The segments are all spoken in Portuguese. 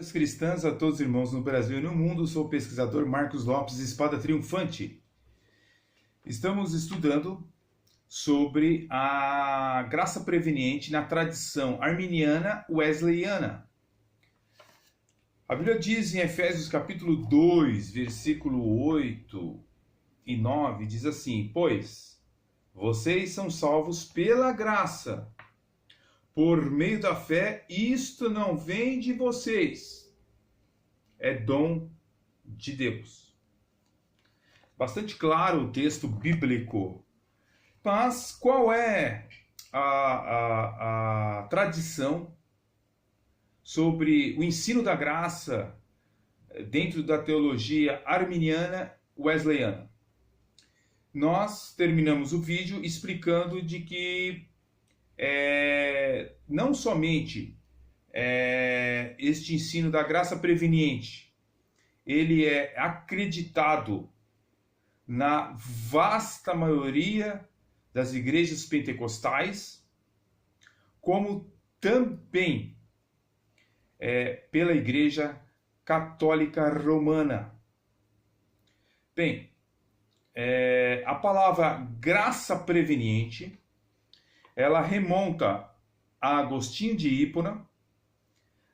Saudações cristãs a todos os irmãos no Brasil e no mundo. Sou o pesquisador Marcos Lopes, Espada Triunfante. Estamos estudando sobre a graça preveniente na tradição arminiana wesleyana. A Bíblia diz em Efésios capítulo 2, versículo 8 e 9, diz assim: Pois vocês são salvos pela graça, por meio da fé, isto não vem de vocês, é dom de Deus. Bastante claro o texto bíblico, mas qual é a tradição sobre o ensino da graça dentro da teologia arminiana wesleyana? Nós terminamos o vídeo explicando de que não somente este ensino da graça preveniente, ele é acreditado na vasta maioria das igrejas pentecostais, como também pela Igreja Católica Romana. Bem, a palavra graça preveniente, ela remonta a Agostinho de Hipona,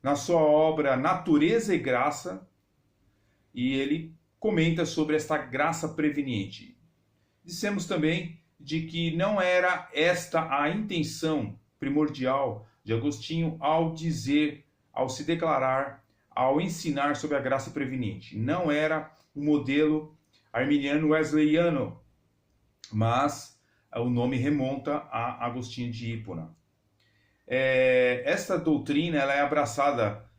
na sua obra Natureza e Graça, e ele comenta sobre esta graça preveniente. Dissemos também de que não era esta a intenção primordial de Agostinho ao se declarar, ao ensinar sobre a graça preveniente. Não era o modelo arminiano wesleyano, mas o nome remonta a Agostinho de Hipona. Esta doutrina ela é abraçada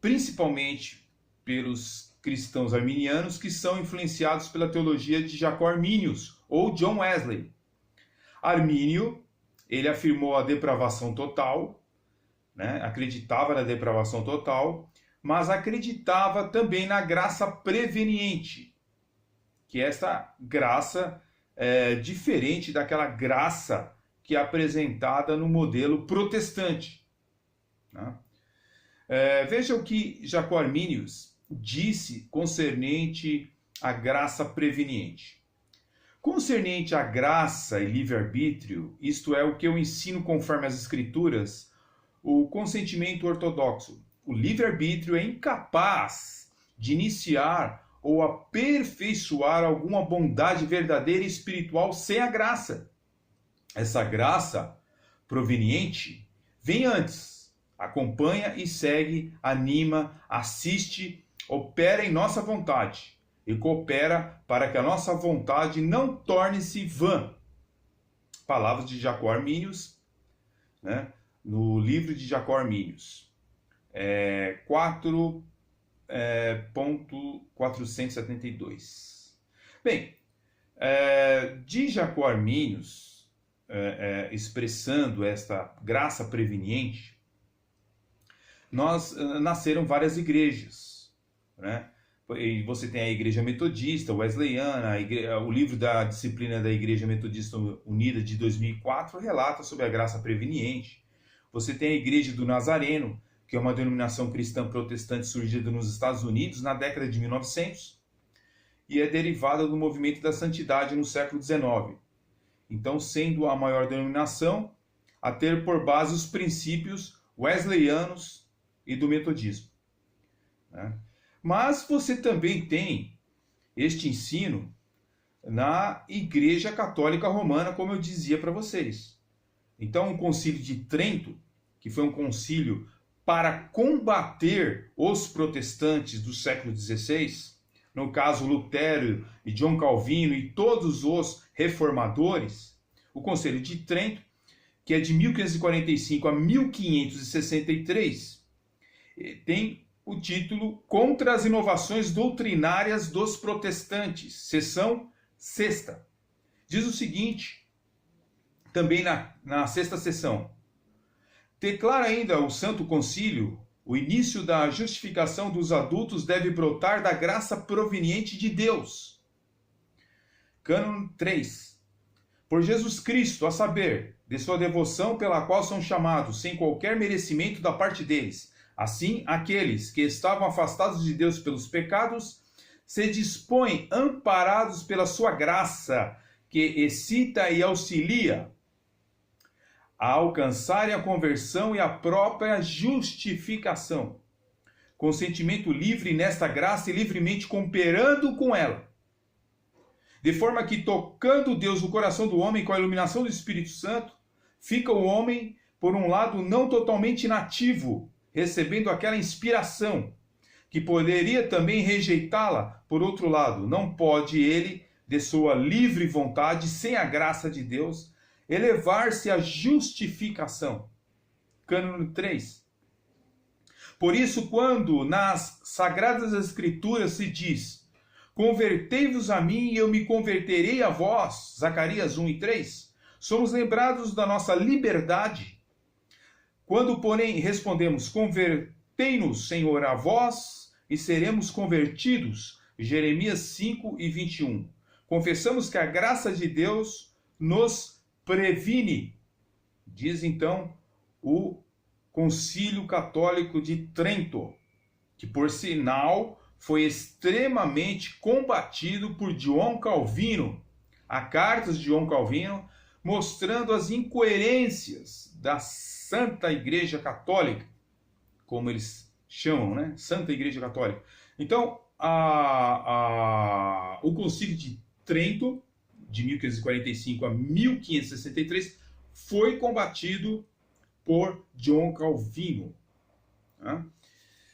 principalmente pelos cristãos arminianos que são influenciados pela teologia de Jacó Arminius ou John Wesley. Armínio, ele afirmou a depravação total, né? Acreditava na depravação total, mas acreditava também na graça preveniente, que esta graça diferente daquela graça que é apresentada no modelo protestante. Né? Veja o que Jacó Arminius disse concernente à graça preveniente. Concernente à graça e livre-arbítrio, isto é, o que eu ensino conforme as Escrituras, o consentimento ortodoxo. O livre-arbítrio é incapaz de iniciar ou aperfeiçoar alguma bondade verdadeira e espiritual sem a graça. Essa graça proveniente vem antes, acompanha e segue, anima, assiste, opera em nossa vontade e coopera para que a nossa vontade não torne-se vã. Palavras de Jacó Arminius, né, no livro de Jacó Arminius, 4.472. Bem, de Jacó Arminius, expressando esta graça preveniente, nasceram várias igrejas, né? E você tem a Igreja Metodista, Wesleyana, o livro da disciplina da Igreja Metodista Unida de 2004 relata sobre a graça preveniente. Você tem a Igreja do Nazareno, que é uma denominação cristã protestante surgida nos Estados Unidos na década de 1900 e é derivada do movimento da santidade no século XIX. Então, sendo a maior denominação a ter por base os princípios wesleyanos e do metodismo. Né? Mas você também tem este ensino na Igreja Católica Romana, como eu dizia para vocês. Então, o Concílio de Trento, que foi um concílio para combater os protestantes do século XVI, no caso Lutero e John Calvino e todos os reformadores, o Concílio de Trento, que é de 1545 a 1563, tem o título Contra as Inovações Doutrinárias dos Protestantes, seção 6ª. Diz o seguinte, também na 6ª seção: declara ainda o Santo Concílio: o início da justificação dos adultos deve brotar da graça proveniente de Deus. Cânon 3. Por Jesus Cristo, a saber, de sua devoção pela qual são chamados, sem qualquer merecimento da parte deles, Assim, aqueles que estavam afastados de Deus pelos pecados se dispõem, amparados pela sua graça, que excita e auxilia a alcançarem a conversão e a própria justificação, com sentimento livre nesta graça e livremente cooperando com ela. De forma que, tocando Deus no coração do homem com a iluminação do Espírito Santo, fica o homem, por um lado, não totalmente inativo, recebendo aquela inspiração, que poderia também rejeitá-la, por outro lado, não pode ele, de sua livre vontade, sem a graça de Deus, elevar-se à justificação. Cânone 3. Por isso, quando nas Sagradas Escrituras se diz: convertei-vos a mim e eu me converterei a vós, Zacarias 1 e 3, somos lembrados da nossa liberdade. Quando, porém, respondemos: convertei-nos, Senhor, a vós e seremos convertidos, Jeremias 5 e 21. Confessamos que a graça de Deus nos previne, diz então o Concílio Católico de Trento, que por sinal foi extremamente combatido por João Calvino. Há cartas de João Calvino mostrando as incoerências da Santa Igreja Católica, como eles chamam, né? Santa Igreja Católica. Então, o Concílio de Trento, de 1545 a 1563, foi combatido por João Calvino. Né?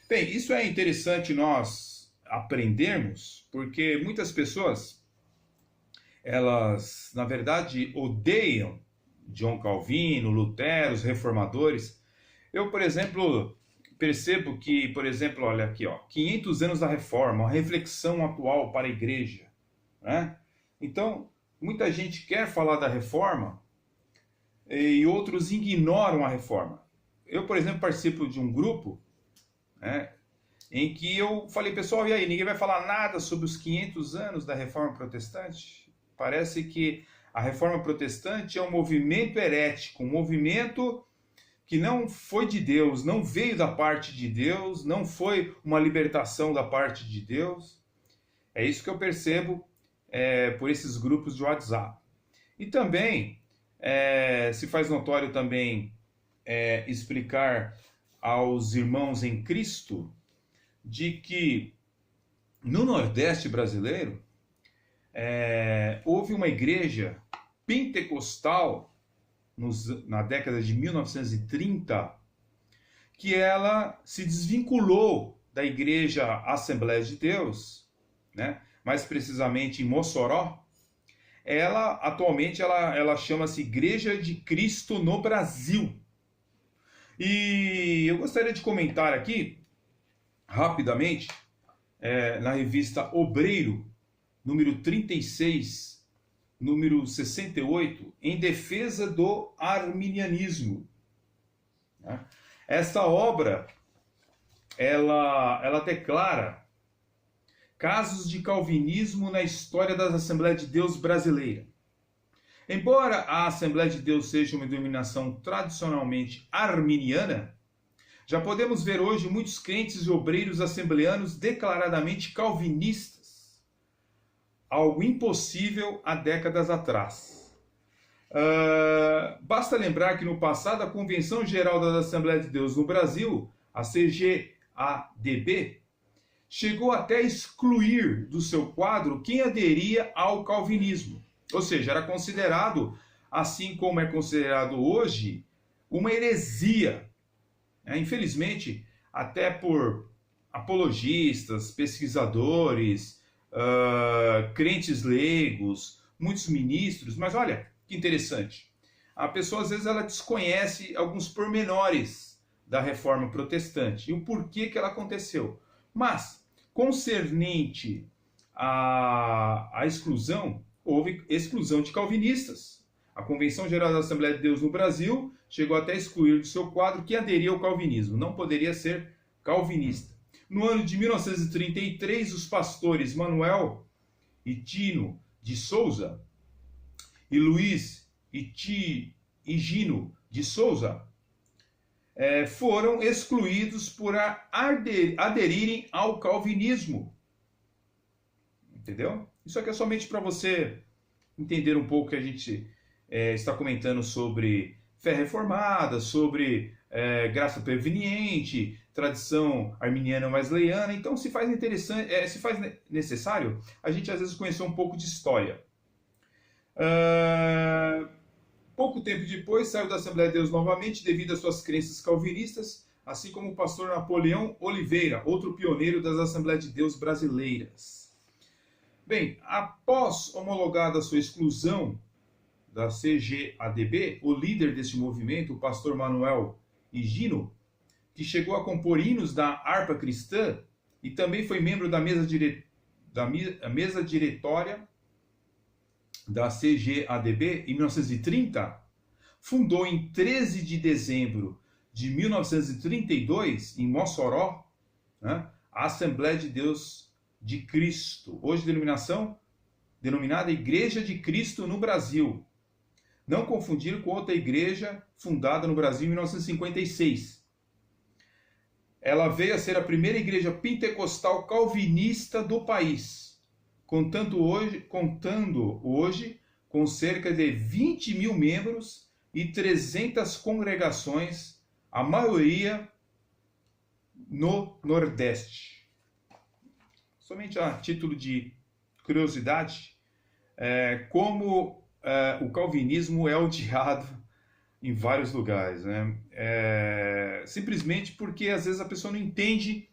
Bem, isso é interessante nós aprendermos, porque muitas pessoas, elas, na verdade, odeiam João Calvino, Lutero, os reformadores. Eu, por exemplo, percebo que, por exemplo, olha aqui, 500 anos da Reforma, uma reflexão atual para a igreja. Né? Então, muita gente quer falar da Reforma e outros ignoram a Reforma. Eu, por exemplo, participo de um grupo, né, em que eu falei: pessoal, e aí, ninguém vai falar nada sobre os 500 anos da Reforma Protestante? Parece que a Reforma Protestante é um movimento herético, um movimento que não foi de Deus, não veio da parte de Deus, não foi uma libertação da parte de Deus. É isso que eu percebo por esses grupos de WhatsApp. E também se faz notório também explicar aos irmãos em Cristo de que no Nordeste brasileiro houve uma igreja pentecostal na década de 1930 que ela se desvinculou da Igreja Assembleia de Deus, né? Mais precisamente em Mossoró. Atualmente ela chama-se Igreja de Cristo no Brasil. E eu gostaria de comentar aqui, rapidamente, na revista Obreiro, número 36, número 68, em defesa do arminianismo. Esta obra, ela declara casos de calvinismo na história das Assembleias de Deus brasileira. Embora a Assembleia de Deus seja uma denominação tradicionalmente arminiana, já podemos ver hoje muitos crentes e obreiros assembleanos declaradamente calvinistas, algo impossível há décadas atrás. Basta lembrar que no passado a Convenção Geral das Assembleias de Deus no Brasil, a CGADB, chegou até a excluir do seu quadro quem aderia ao calvinismo. Ou seja, era considerado, assim como é considerado hoje, uma heresia. Infelizmente, até por apologistas, pesquisadores, crentes leigos, muitos ministros. Mas olha que interessante. A pessoa, às vezes, ela desconhece alguns pormenores da Reforma Protestante e o porquê que ela aconteceu. Mas, concernente à exclusão, houve exclusão de calvinistas. A Convenção Geral da Assembleia de Deus no Brasil chegou até a excluir do seu quadro quem aderia ao calvinismo. Não poderia ser calvinista. No ano de 1933, os pastores Manuel e Tino de Souza e Luiz e Gino de Souza foram excluídos por aderirem ao calvinismo. Entendeu? Isso aqui é somente para você entender um pouco que a gente está comentando sobre fé reformada, sobre graça preveniente, tradição arminiana wesleyana. Então se faz interessante, se faz necessário a gente às vezes conhecer um pouco de história. Pouco tempo depois saiu da Assembleia de Deus novamente devido às suas crenças calvinistas, assim como o pastor Napoleão Oliveira, outro pioneiro das Assembleias de Deus brasileiras. Bem, após homologada sua exclusão da CGADB, o líder deste movimento, o pastor Manuel Higino, que chegou a compor hinos da harpa cristã e também foi membro da mesa diretória da CGADB em 1930, fundou em 13 de dezembro de 1932, em Mossoró, a Assembleia de Deus de Cristo, hoje denominada Igreja de Cristo no Brasil. Não confundir com outra igreja fundada no Brasil em 1956. Ela veio a ser a primeira igreja pentecostal calvinista do país, contando hoje com cerca de 20 mil membros e 300 congregações, a maioria no Nordeste. Somente a título de curiosidade, como o calvinismo é odiado em vários lugares, né? Simplesmente porque às vezes a pessoa não entende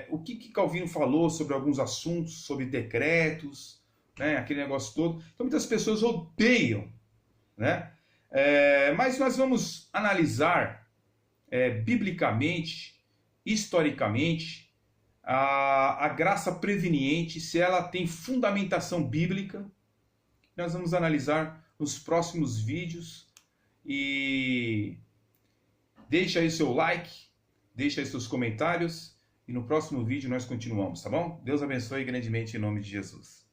o que Calvino falou sobre alguns assuntos, sobre decretos, né? Aquele negócio todo. Então muitas pessoas odeiam, né? Mas nós vamos analisar biblicamente, historicamente, a graça preveniente, se ela tem fundamentação bíblica. Nós vamos analisar nos próximos vídeos. E deixa aí seu like, deixa aí seus comentários. E no próximo vídeo nós continuamos, tá bom? Deus abençoe grandemente em nome de Jesus.